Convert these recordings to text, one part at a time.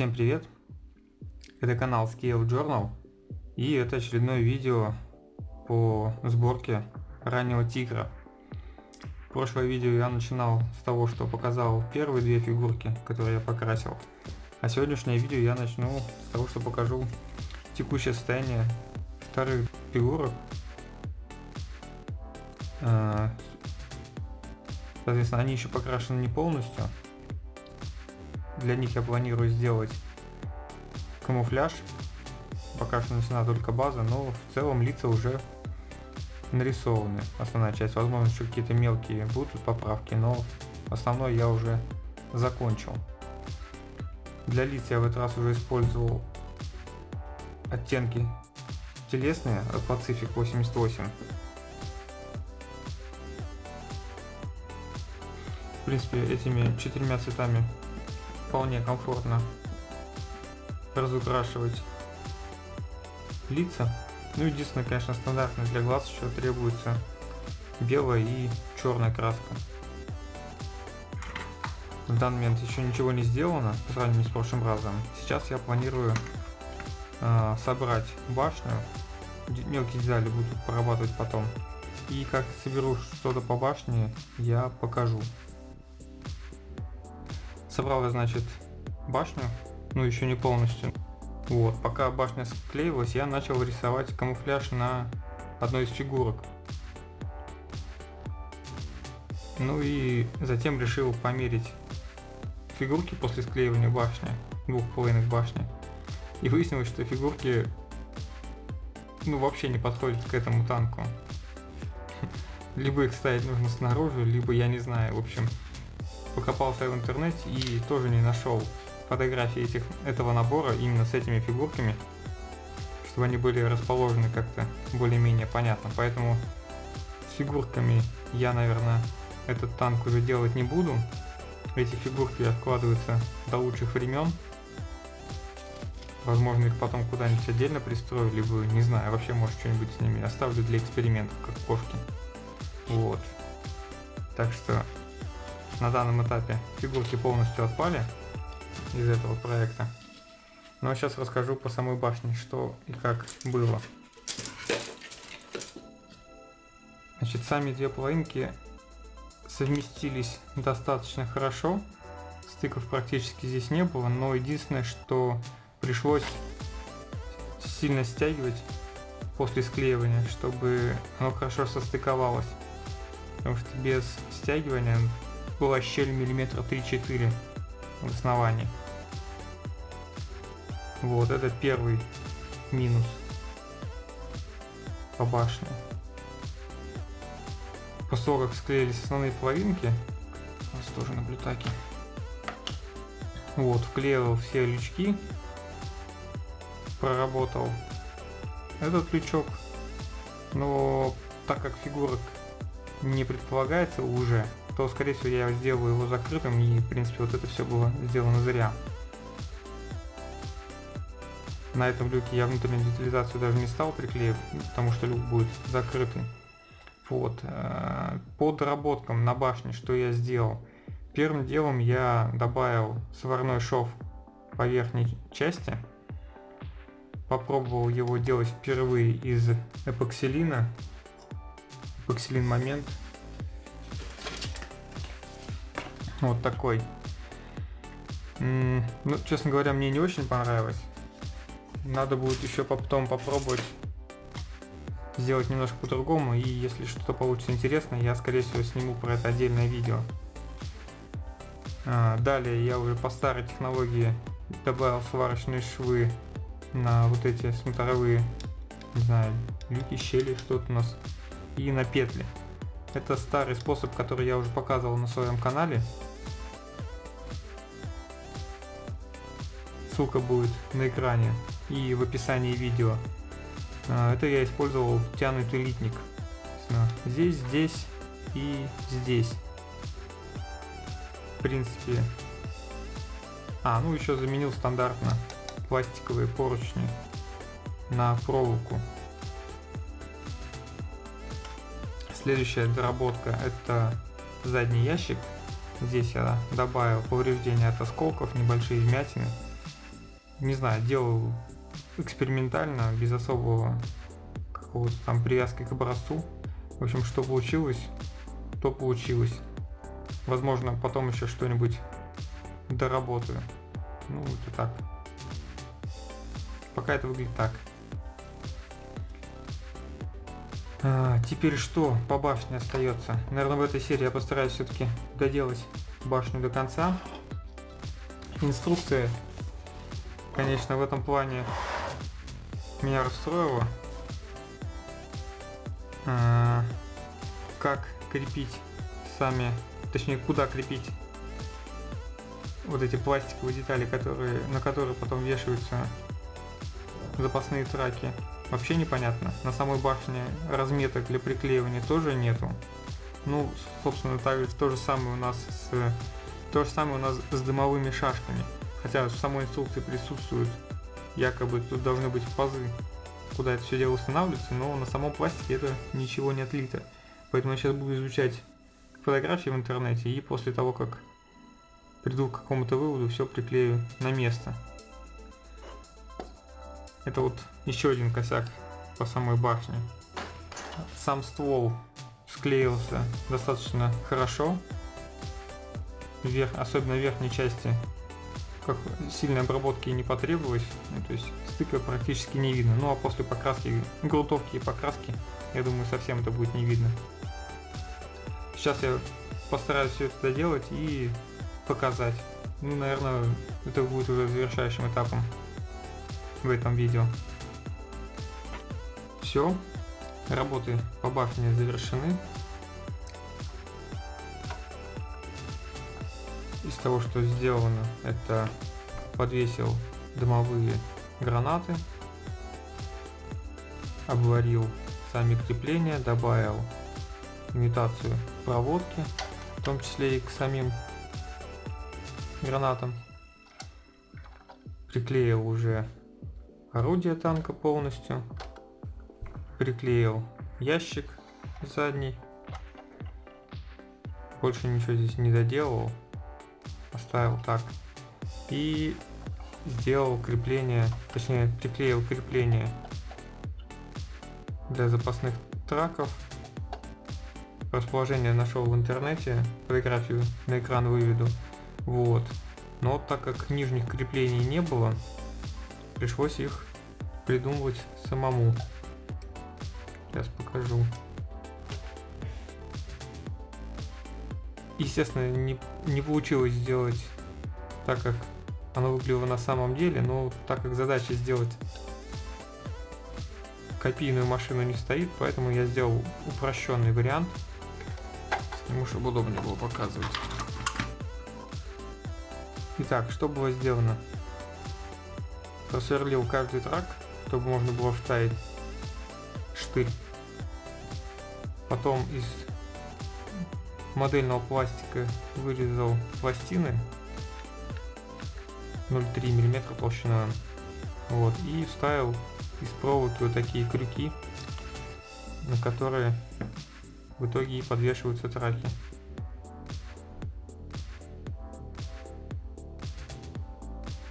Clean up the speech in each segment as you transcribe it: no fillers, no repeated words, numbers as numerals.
Всем привет! Это канал Scale Journal, и это очередное видео по сборке раннего тигра. Прошлое видео я начинал с того, что показал первые две фигурки, которые я покрасил. А сегодняшнее видео я начну с того, что покажу текущее состояние вторых фигурок. Соответственно, они еще покрашены не полностью. Для них я планирую сделать камуфляж. Пока что нанесена только база, но в целом лица уже нарисованы. Основная часть, возможно, еще какие-то мелкие будут поправки, но основной я уже закончил. Для лиц я в этот раз уже использовал оттенки телесные от Pacific 88. В принципе, этими четырьмя цветами вполне комфортно разукрашивать лица. Ну, единственное, конечно, стандартно для глаз еще требуется белая и черная краска. В данный момент еще ничего не сделано по сравнению с прошлым разом. Сейчас я планирую собрать башню. Мелкие детали буду прорабатывать потом. И как соберу что-то по башне, я покажу. Собрал я, значит, башню, но еще не полностью. Вот, пока башня склеивалась, я начал рисовать камуфляж на одной из фигурок. Ну и затем решил померить фигурки после склеивания башни, двух половинок башни. И выяснилось, что фигурки вообще не подходят к этому танку. Либо их ставить нужно снаружи, либо я не знаю, в общем. Покопался в интернете и тоже не нашел фотографии этого набора именно с этими фигурками, чтобы они были расположены как-то более-менее понятно. Поэтому с фигурками я, наверное, этот танк уже делать не буду. Эти фигурки откладываются до лучших времен. Возможно, их потом куда-нибудь отдельно пристрою, либо, не знаю, вообще, может, что-нибудь с ними оставлю для экспериментов, как кошки. Вот. Так что на данном этапе фигурки полностью отпали из этого проекта. Ну а сейчас расскажу по самой башне, что и как было. Значит, сами две половинки совместились достаточно хорошо. Стыков практически здесь не было, но единственное, что пришлось сильно стягивать после склеивания, чтобы оно хорошо состыковалось. Потому что без стягивания была щель миллиметра 3-4 в основании. Вот, это первый минус по башне. После того, как склеились основные половинки, у нас тоже на блютаке, вот, вклеивал все лючки, проработал этот лючок, но так как фигурок не предполагается уже, то, скорее всего, я сделаю его закрытым, и, в принципе, вот это все было сделано зря. На этом люке я внутреннюю детализацию даже не стал приклеивать, потому что люк будет закрытый. Вот. По доработкам на башне, что я сделал? Первым делом я добавил сварной шов по верхней части. Попробовал его делать впервые из эпоксилина. Эпоксилин момент. Вот такой. Ну, честно говоря, мне не очень понравилось. Надо будет еще потом попробовать сделать немножко по-другому. И если что-то получится интересно, я, скорее всего, сниму про это отдельное видео. Далее я уже по старой технологии добавил сварочные швы на вот эти смотровые, не знаю, люки, щели, что-то у нас. И на петли. Это старый способ, который я уже показывал на своем канале. Ссылка будет на экране и в описании видео. Это я использовал тянутый литник. Здесь, здесь и здесь. В принципе. Ну еще заменил стандартно пластиковые поручни на проволоку. Следующая доработка — это задний ящик. Здесь я добавил повреждения от осколков, небольшие вмятины. не знаю, делал экспериментально, без особого какого-то там привязки к образцу. В общем, что получилось, то получилось. Возможно, потом еще что-нибудь доработаю. Ну, это так. Пока это выглядит так. Теперь что по башне остается? Наверное, в этой серии я постараюсь все-таки доделать башню до конца. Инструкция, конечно, в этом плане меня расстроила. Как крепить сами, точнее, куда крепить вот эти пластиковые детали, на которые потом вешаются запасные траки, вообще непонятно. На самой башне разметок для приклеивания тоже нету. Ну, собственно, то же самое у нас с дымовыми шашками. Хотя в самой инструкции присутствуют, якобы тут должны быть пазы, куда это все дело устанавливается, но на самом пластике это ничего не отлито. Поэтому я сейчас буду изучать фотографии в интернете и после того, как приду к какому-то выводу, все приклею на место. Это вот еще один косяк по самой башне. Сам ствол склеился достаточно хорошо. Особенно в верхней части как сильной обработки не потребовалось. То есть стыка практически не видно. Ну а после покраски, грунтовки и покраски, я думаю, совсем это будет не видно. Сейчас я постараюсь все это доделать и показать. Ну, наверное, это будет уже завершающим этапом в этом видео. Все, работы по башне завершены. Из того, что сделано, это подвесил дымовые гранаты, обварил сами крепления, добавил имитацию проводки, в том числе и к самим гранатам. Приклеил уже орудие танка полностью, приклеил ящик задний, больше ничего здесь не доделал, оставил так, и сделал крепление, точнее приклеил крепление для запасных траков. Расположение нашел в интернете, фотографию на экран выведу. Вот. Но так как нижних креплений не было, пришлось их придумывать самому. Сейчас покажу. Естественно, не получилось сделать так, как оно выглядело на самом деле, но так как задача сделать копийную машину не стоит, поэтому я сделал упрощенный вариант, чтобы удобнее было показывать. Итак, что было сделано? Просверлил каждый трак, чтобы можно было вставить штырь. Потом из модельного пластика вырезал пластины 0,3 мм толщиной. Вот, и вставил из проволоки вот такие крюки, на которые в итоге и подвешиваются траки.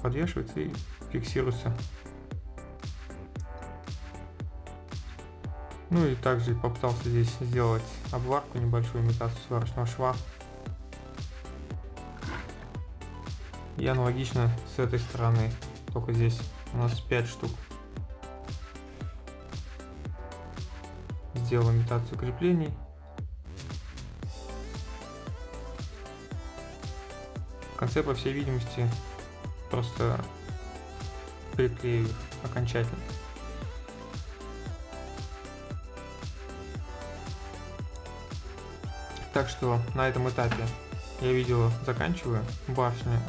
Подвешиваются и фиксируются. Ну и также попытался здесь сделать обварку, небольшую имитацию сварочного шва. И аналогично с этой стороны, только здесь у нас 5 штук. Сделал имитацию креплений. В конце, по всей видимости, просто приклею их окончательно. Так что на этом этапе я видео заканчиваю.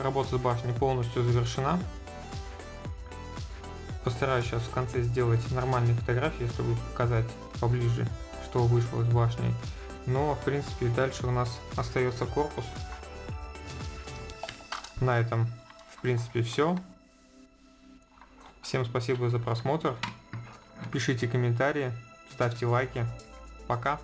Работа с башней полностью завершена. Постараюсь сейчас в конце сделать нормальные фотографии, чтобы показать поближе, что вышло с башней. Но в принципе дальше у нас остается корпус. На этом в принципе все. Всем спасибо за просмотр. Пишите комментарии, ставьте лайки. Пока.